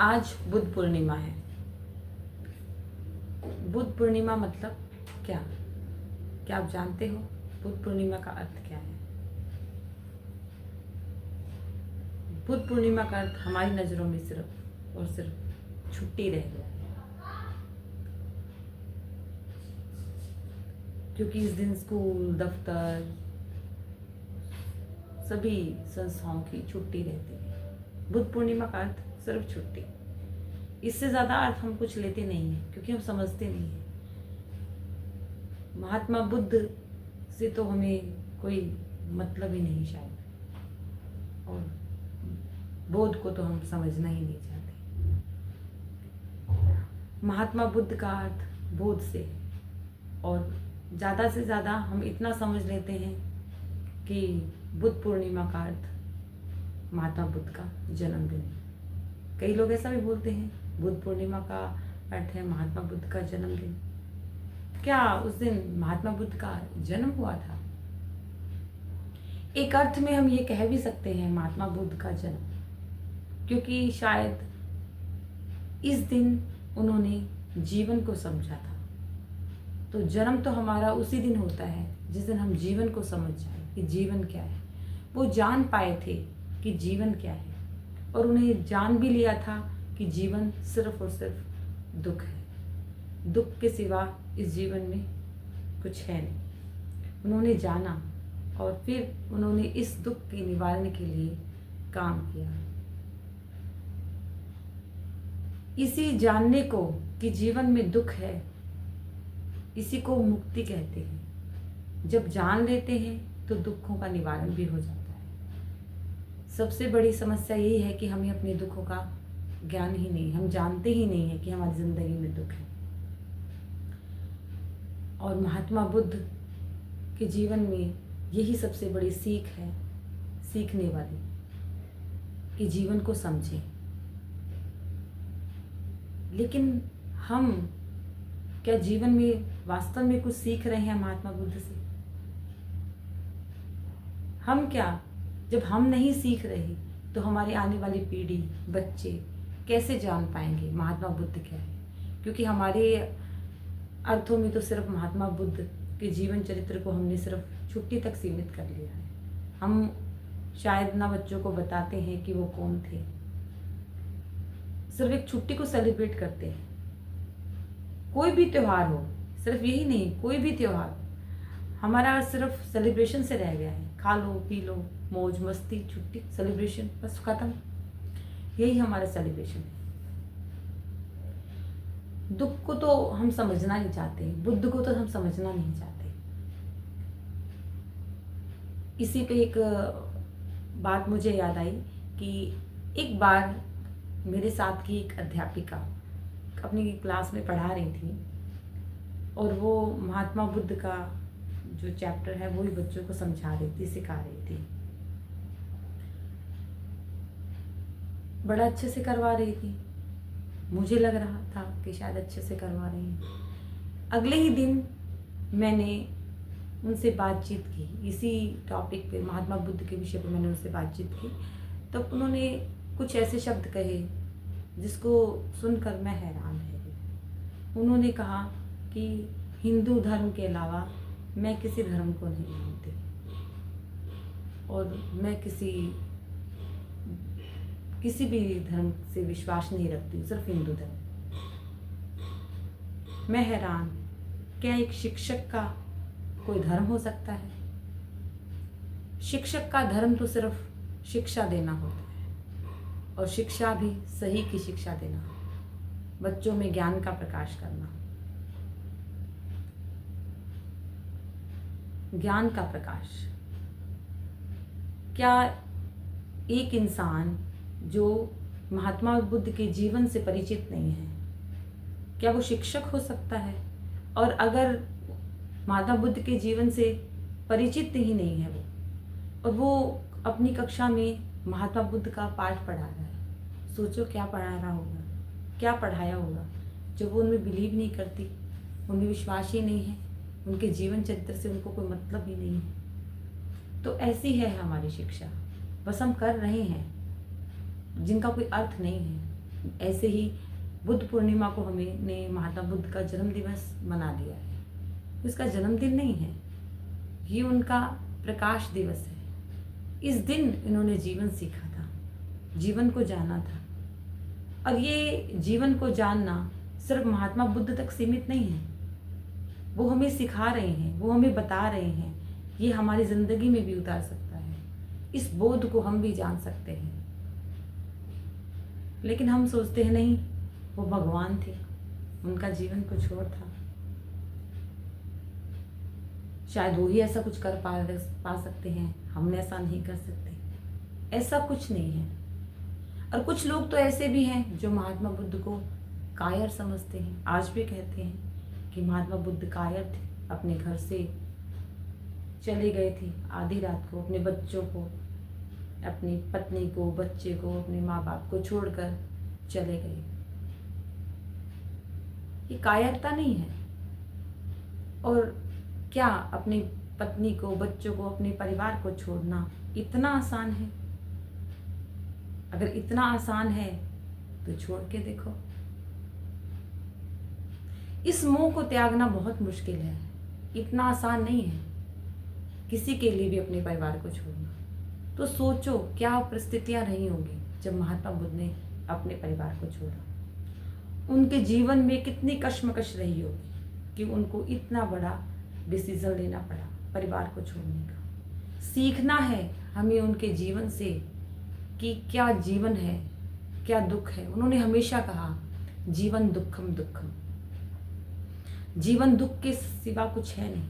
आज बुद्ध पूर्णिमा है। बुद्ध पूर्णिमा मतलब क्या? क्या आप जानते हो बुद्ध पूर्णिमा का अर्थ क्या है? बुद्ध पूर्णिमा का अर्थ हमारी नज़रों में सिर्फ और सिर्फ छुट्टी रह गया है, क्योंकि इस दिन स्कूल, दफ्तर, सभी संस्थाओं की छुट्टी रहती है। बुद्ध पूर्णिमा का अर्थ सिर्फ छुट्टी। इससे ज़्यादा अर्थ हम कुछ लेते नहीं हैं, क्योंकि हम समझते नहीं हैं। महात्मा बुद्ध से तो हमें कोई मतलब ही नहीं शायद, और बोध को तो हम समझना ही नहीं चाहते। महात्मा बुद्ध का अर्थ बोध से है, और ज़्यादा से ज़्यादा हम इतना समझ लेते हैं कि बुद्ध पूर्णिमा का अर्थ महात्मा बुद्ध का जन्मदिन। कई लोग ऐसा भी बोलते हैं, बुद्ध पूर्णिमा का अर्थ है महात्मा बुद्ध का जन्मदिन। क्या उस दिन महात्मा बुद्ध का जन्म हुआ था? एक अर्थ में हम ये कह भी सकते हैं महात्मा बुद्ध का जन्म, क्योंकि शायद इस दिन उन्होंने जीवन को समझा था। तो जन्म तो हमारा उसी दिन होता है जिस दिन हम जीवन को समझ जाए कि जीवन क्या है। वो जान पाए थे कि जीवन क्या है, और उन्हें जान भी लिया था कि जीवन सिर्फ और सिर्फ दुख है। दुख के सिवा इस जीवन में कुछ है नहीं। उन्होंने जाना, और फिर उन्होंने इस दुख के निवारण के लिए काम किया। इसी जानने को कि जीवन में दुख है, इसी को मुक्ति कहते हैं। जब जान लेते हैं तो दुखों का निवारण भी हो जाता है। सबसे बड़ी समस्या यही है कि हमें अपने दुखों का ज्ञान ही नहीं, हम जानते ही नहीं है कि हमारी जिंदगी में दुख है। और महात्मा बुद्ध के जीवन में यही सबसे बड़ी सीख है, सीखने वाली, कि जीवन को समझें। लेकिन हम क्या जीवन में वास्तव में कुछ सीख रहे हैं महात्मा बुद्ध से? हम क्या, जब हम नहीं सीख रहे तो हमारी आने वाली पीढ़ी, बच्चे कैसे जान पाएंगे महात्मा बुद्ध क्या है? क्योंकि हमारे अर्थों में तो सिर्फ महात्मा बुद्ध के जीवन चरित्र को हमने सिर्फ छुट्टी तक सीमित कर लिया है। हम शायद ना बच्चों को बताते हैं कि वो कौन थे, सिर्फ एक छुट्टी को सेलिब्रेट करते हैं। कोई भी त्यौहार हो, सिर्फ यही नहीं, कोई भी त्यौहार हमारा सिर्फ सेलिब्रेशन से रह गया है। खा लो, पी लो, मौज मस्ती, छुट्टी, सेलिब्रेशन, बस खत्म। यही हमारा सेलिब्रेशन है। दुख को तो हम समझना नहीं चाहते, बुद्ध को तो हम समझना नहीं चाहते। इसी पे एक बात मुझे याद आई कि एक बार मेरे साथ की एक अध्यापिका अपनी क्लास में पढ़ा रही थी, और वो महात्मा बुद्ध का जो चैप्टर है वो ही बच्चों को समझा रही थी, सिखा रही थी। बड़ा अच्छे से करवा रही थी। मुझे लग रहा था कि शायद अच्छे से करवा रही हैं। अगले ही दिन मैंने उनसे बातचीत की, इसी टॉपिक पे, महात्मा बुद्ध के विषय पे मैंने उनसे बातचीत की। तो उन्होंने कुछ ऐसे शब्द कहे जिसको सुनकर मैं हैरान रह गई। उन्होंने कहा कि हिंदू धर्म के अलावा मैं किसी धर्म को नहीं मानती, और मैं किसी भी धर्म से विश्वास नहीं रखती, सिर्फ हिंदू धर्म। मैं हैरान, क्या एक शिक्षक का कोई धर्म हो सकता है? शिक्षक का धर्म तो सिर्फ शिक्षा देना होता है, और शिक्षा भी सही की शिक्षा देना, बच्चों में ज्ञान का प्रकाश करना, ज्ञान का प्रकाश। क्या एक इंसान जो महात्मा बुद्ध के जीवन से परिचित नहीं है, क्या वो शिक्षक हो सकता है? और अगर महात्मा बुद्ध के जीवन से परिचित ही नहीं है वो, और वो अपनी कक्षा में महात्मा बुद्ध का पाठ पढ़ा रहा है, सोचो क्या पढ़ा रहा होगा, क्या पढ़ाया होगा। जब वो उनमें बिलीव नहीं करती, उनमें विश्वास ही नहीं है, उनके जीवन चरित्र से उनको कोई मतलब ही नहीं है। तो ऐसी है हमारी शिक्षा, बस हम कर रहे हैं जिनका कोई अर्थ नहीं है। ऐसे ही बुद्ध पूर्णिमा को हमने महात्मा बुद्ध का जन्म दिवस बना लिया है। इसका जन्मदिन नहीं है, ये उनका प्रकाश दिवस है। इस दिन इन्होंने जीवन सीखा था, जीवन को जाना था। और ये जीवन को जानना सिर्फ महात्मा बुद्ध तक सीमित नहीं है, वो हमें सिखा रहे हैं, वो हमें बता रहे हैं, ये हमारी ज़िंदगी में भी उतार सकता है। इस बोध को हम भी जान सकते हैं। लेकिन हम सोचते हैं नहीं, वो भगवान थे, उनका जीवन कुछ और था, शायद वो ही ऐसा कुछ कर पा सकते हैं, हम ऐसा नहीं कर सकते। ऐसा कुछ नहीं है। और कुछ लोग तो ऐसे भी हैं जो महात्मा बुद्ध को कायर समझते हैं, आज भी कहते हैं कि महात्मा बुद्ध कायर थे, अपने घर से चले गए थे आधी रात को, अपने बच्चों को, अपनी पत्नी को, बच्चे को, अपने माँ बाप को छोड़कर चले गए। ये कायरता नहीं है। और क्या अपनी पत्नी को, बच्चों को, अपने परिवार को छोड़ना इतना आसान है? अगर इतना आसान है तो छोड़ के देखो। इस मोह को त्यागना बहुत मुश्किल है, इतना आसान नहीं है किसी के लिए भी अपने परिवार को छोड़ना। तो सोचो क्या परिस्थितियां रही होंगी जब महात्मा बुद्ध ने अपने परिवार को छोड़ा। उनके जीवन में कितनी कश्मकश रही होगी कि उनको इतना बड़ा डिसीजन लेना पड़ा परिवार को छोड़ने का। सीखना है हमें उनके जीवन से कि क्या जीवन है, क्या दुख है। उन्होंने हमेशा कहा जीवन दुखम दुखम, जीवन दुख के सिवा कुछ है नहीं।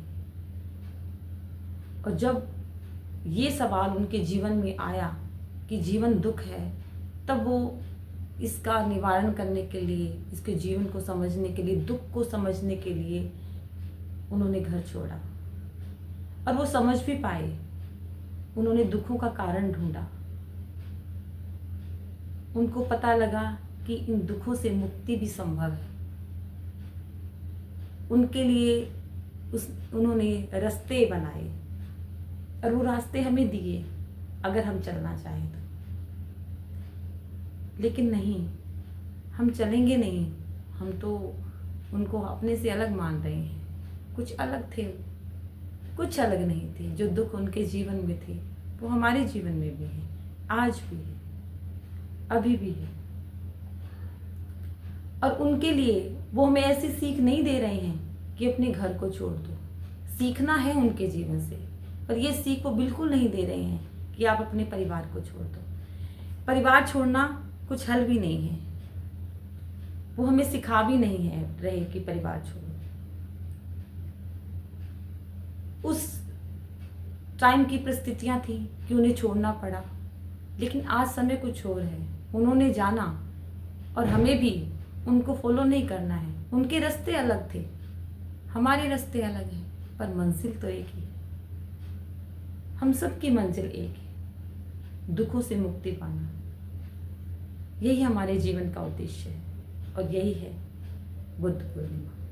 और जब ये सवाल उनके जीवन में आया कि जीवन दुख है, तब वो इसका निवारण करने के लिए, इसके जीवन को समझने के लिए, दुख को समझने के लिए उन्होंने घर छोड़ा। और वो समझ भी पाए, उन्होंने दुखों का कारण ढूंढा। उनको पता लगा कि इन दुखों से मुक्ति भी संभव है। उनके लिए उन्होंने रास्ते बनाए और वो रास्ते हमें दिए अगर हम चलना चाहें तो। लेकिन नहीं, हम चलेंगे नहीं, हम तो उनको अपने से अलग मान रहे हैं। कुछ अलग थे, कुछ अलग नहीं थे। जो दुख उनके जीवन में थे वो हमारे जीवन में भी है, आज भी है, अभी भी है। और उनके लिए वो हमें ऐसी सीख नहीं दे रहे हैं कि अपने घर को छोड़ दो। सीखना है उनके जीवन से, पर ये सीख वो बिल्कुल नहीं दे रहे हैं कि आप अपने परिवार को छोड़ दो। परिवार छोड़ना कुछ हल भी नहीं है, वो हमें सिखा भी नहीं है रहे कि परिवार छोड़ो। उस टाइम की परिस्थितियां थी कि उन्हें छोड़ना पड़ा, लेकिन आज समय कुछ और है। उन्होंने जाना और हमें भी उनको फॉलो नहीं करना है। उनके रास्ते अलग थे, हमारे रास्ते अलग हैं, पर मंजिल तो एक ही है। हम सबकी मंजिल एक है, दुखों से मुक्ति पाना। यही हमारे जीवन का उद्देश्य है और यही है बुद्ध पूर्णिमा।